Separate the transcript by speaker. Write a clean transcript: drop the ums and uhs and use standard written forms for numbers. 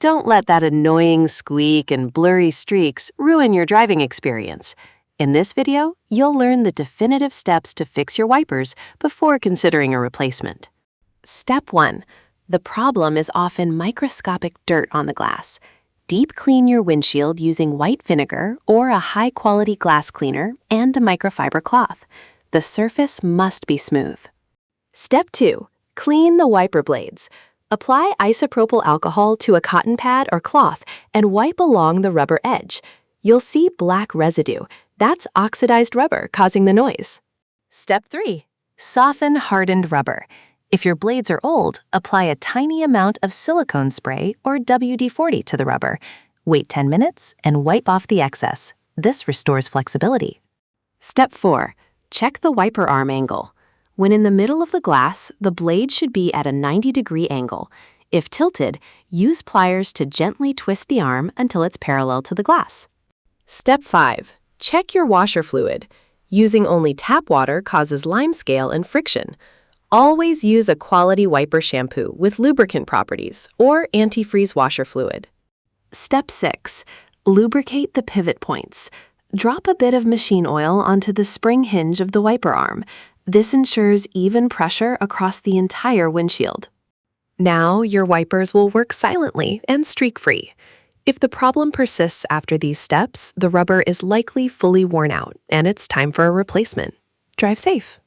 Speaker 1: Don't let that annoying squeak and blurry streaks ruin your driving experience. In this video, you'll learn the definitive steps to fix your wipers before considering a replacement. Step 1. The problem is often microscopic dirt on the glass. Deep clean your windshield using white vinegar or a high-quality glass cleaner and a microfiber cloth. The surface must be smooth. Step 2. Clean the wiper blades. Apply isopropyl alcohol to a cotton pad or cloth and wipe along the rubber edge. You'll see black residue. That's oxidized rubber causing the noise. Step 3. Soften hardened rubber. If your blades are old, apply a tiny amount of silicone spray or WD-40 to the rubber. Wait 10 minutes and wipe off the excess. This restores flexibility. Step 4. Check the wiper arm angle. When in the middle of the glass, the blade should be at a 90-degree angle. If tilted, use pliers to gently twist the arm until it's parallel to the glass. Step 5. Check your washer fluid. Using only tap water causes limescale and friction. Always use a quality wiper shampoo with lubricant properties or antifreeze washer fluid. Step 6. Lubricate the pivot points. Drop a bit of machine oil onto the spring hinge of the wiper arm. This ensures even pressure across the entire windshield. Now your wipers will work silently and streak-free. If the problem persists after these steps, the rubber is likely fully worn out and it's time for a replacement. Drive safe.